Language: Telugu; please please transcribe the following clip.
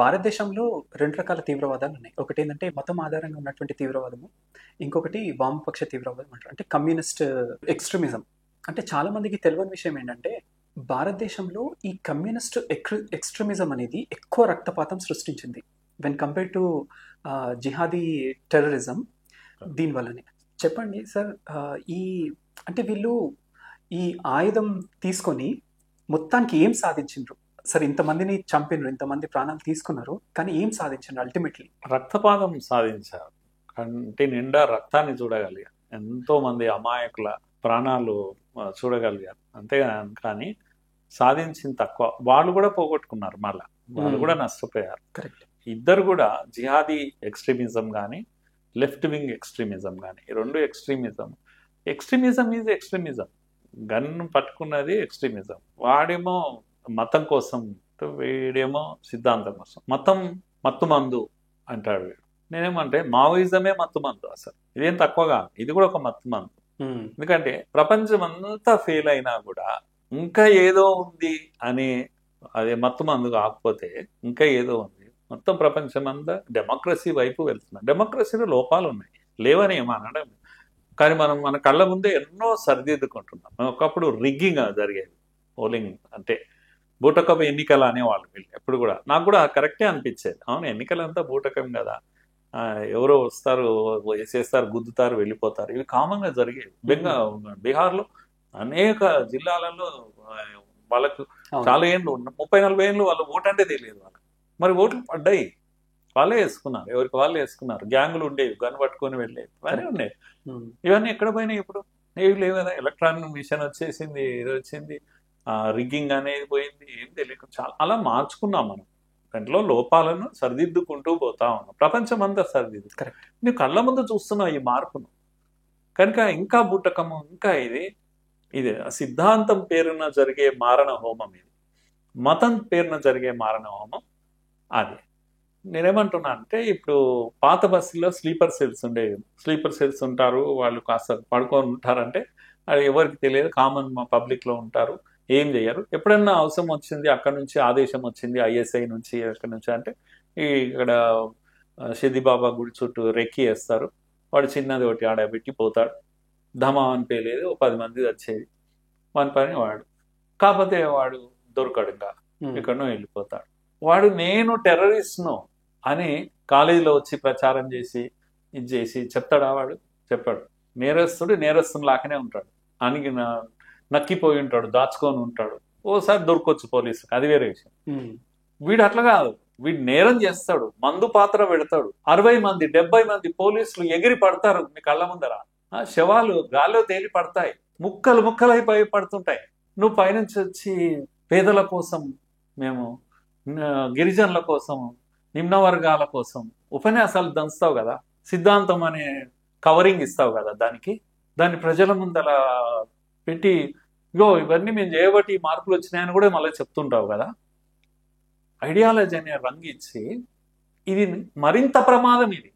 భారతదేశంలో 2 రకాల తీవ్రవాదాలున్నాయి. ఒకటేందంటే మతం ఆధారంగా ఉన్నటువంటి తీవ్రవాదము. ఇంకొకటి వామపక్ష తీవ్రవాదం అంటారు. అంటే కమ్యూనిస్ట్ ఎక్స్‌ట్రీమిజం. అంటే చాలా మందికి తెలవని విషయం ఏంటంటే, భారతదేశంలో ఈ కమ్యూనిస్ట్ ఎక్స్‌ట్రీమిజం అనేది ఎక్కువ రక్తపాతం సృష్టించింది. వెన్ కంపేర్డ్ టు జిహాదీ టెర్రరిజం దీనివల్లనే. చెప్పండి సార్, ఈ అంటే వీళ్ళు ఈ ఆయుధం తీసుకొని మొత్తానికి ఏం సాధించిండ్రు? సరే, ఇంతమందిని చంపినరు, ఇంతమంది ప్రాణాలు తీసుకున్నారు, కానీ ఏం సాధించారు అల్టిమేట్లీ? రక్తపాతం సాధించారు. కంటి నిండా రక్తాన్ని చూడగలిగారు. ఎంతో మంది అమాయకుల ప్రాణాలు చూడగలిగారు. కానీ సాధించింది తక్కువ. వాళ్ళు కూడా పోగొట్టుకున్నారు. మళ్ళా వాళ్ళు కూడా నష్టపోయారు. కరెక్ట్. ఇద్దరు కూడా జిహాదీ ఎక్స్ట్రీమిజం కానీ లెఫ్ట్ వింగ్ ఎక్స్ట్రీమిజం కానీ, ఈ రెండు ఎక్స్ట్రీమిజం ఈజ్ ఎక్స్ట్రీమిజం. గన్ పట్టుకున్నది ఎక్స్ట్రీమిజం. వాడేమో మతం కోసం, వీడేమో సిద్ధాంతం కోసం. మతం మత్తుమందు అంటాడు వీడు. నేనేమంటే మావోయిజమే మత్తుమందు. అసలు ఇదేం తక్కువగా, ఇది కూడా ఒక మత్తుమందు. ఎందుకంటే ప్రపంచం అంతా ఫెయిల్ అయినా కూడా ఇంకా ఏదో ఉంది అని, అదే మత్తుమందు కాకపోతే ఇంకా ఏదో ఉంది. మొత్తం ప్రపంచం అంతా డెమోక్రసీ వైపు వెళ్తున్నాం. డెమోక్రసీలో లోపాలు ఉన్నాయి, లేవని ఏమనడం. కానీ మనం మన కళ్ళ ముందే ఎన్నో సరిదిద్దుకుంటున్నాం. ఒకప్పుడు రిగ్గింగ్ జరిగేది, పోలింగ్ అంటే బూటకం ఎన్నికలు అనేవాళ్ళు వీళ్ళు ఎప్పుడు కూడా. నాకు కూడా కరెక్టే అనిపించేది. అవును, ఎన్నికలంతా బూటకం కదా, ఎవరో వస్తారు, వేసేస్తారు, గుద్దుతారు, వెళ్ళిపోతారు. ఇవి కామన్గా జరిగేవి. బీహార్లో అనేక జిల్లాలలో వాళ్ళకు చాలా ఏళ్ళు, 30-40 ఏళ్ళు వాళ్ళు ఓటు అంటే తెలియదు వాళ్ళకి. మరి ఓట్లు పడ్డాయి, వాళ్ళే వేసుకున్నారు, ఎవరికి వాళ్ళు వేసుకున్నారు. గ్యాంగులు ఉండేవి, గన్ పట్టుకొని వెళ్ళేవి, ఇవన్నీ ఉండేవి. ఇవన్నీ ఎక్కడ పోయినాయి? ఇప్పుడు ఏవి లేవు కదా. ఎలక్ట్రానిక్ మిషన్ వచ్చేసింది, ఇది వచ్చింది, రిగ్గింగ్ అనేది పోయింది, ఏం తెలియదు. చాలా అలా మార్చుకున్నాం మనం. దాంట్లో లోపాలను సరిదిద్దుకుంటూ పోతా ఉన్నాం. ప్రపంచం అంతా సరిదిద్దు. కరెక్ట్. నువ్వు కళ్ళ ముందు చూస్తున్నావు ఈ మార్పును. కనుక ఇంకా బూటకము, ఇంకా ఇది సిద్ధాంతం పేరున జరిగే మారణ హోమం, ఇది మతం పేరున జరిగే మారణ హోమం. అది నేనేమంటున్నా అంటే, ఇప్పుడు పాత బస్సులో స్లీపర్ సెల్స్ ఉండేవి. స్లీపర్ సెల్స్ ఉంటారు, వాళ్ళు కాస్త పడుకొని ఉంటారంటే అది ఎవరికి తెలియదు, కామన్ పబ్లిక్లో ఉంటారు, ఏం చేయరు. ఎప్పుడన్నా అవసరం వచ్చింది, అక్కడ నుంచి ఆదేశం వచ్చింది ISI నుంచి, ఎక్కడి నుంచి అంటే ఇక్కడ షిదిబాబా గుడి చుట్టూ రెక్కి వేస్తారు. వాడు చిన్నది ఒకటి ఆడబెట్టి పోతాడు, ధమా అని పేలేదు, 10 మంది వచ్చేది, వాని పని వాడు. కాకపోతే వాడు దొరకడుగా, ఎక్కడనో వెళ్ళిపోతాడు. వాడు నేను టెర్రరిస్ట్ను అని కాలేజీలో వచ్చి ప్రచారం చేసి ఇది చేసి చెప్తాడా? వాడు చెప్పాడు. నేరస్తుడు లాగానే ఉంటాడు, అని నక్కిపోయి ఉంటాడు, దాచుకొని ఉంటాడు. ఓసారి దొరకొచ్చు పోలీసు, అది వేరే విషయం. వీడు అట్లా కాదు, వీడు నేరం చేస్తాడు, మందు పాత్ర పెడతాడు, 60 మంది 70 మంది పోలీసులు ఎగిరి పడతారు మీ కళ్ళ ముందర. శవాలు గాల్లో తేలి పడతాయి, ముక్కలు ముక్కలైపోయి పడుతుంటాయి. నువ్వు పైనుంచి వచ్చి పేదల కోసం, మేము గిరిజనుల కోసం, నిమ్న వర్గాల కోసం ఉపన్యాసాలు దంచుతావు కదా, సిద్ధాంతం అనే కవరింగ్ ఇస్తావు కదా, దాన్ని ప్రజల ముందల పెట్టి ఇవన్నీ మేము చేయబట్టి మార్పులు వచ్చినాయని కూడా మళ్ళీ చెప్తుంటావు కదా. ఐడియాలజీ అనే రంగు ఇచ్చి ఇది మరింత ప్రమాదం. ఇది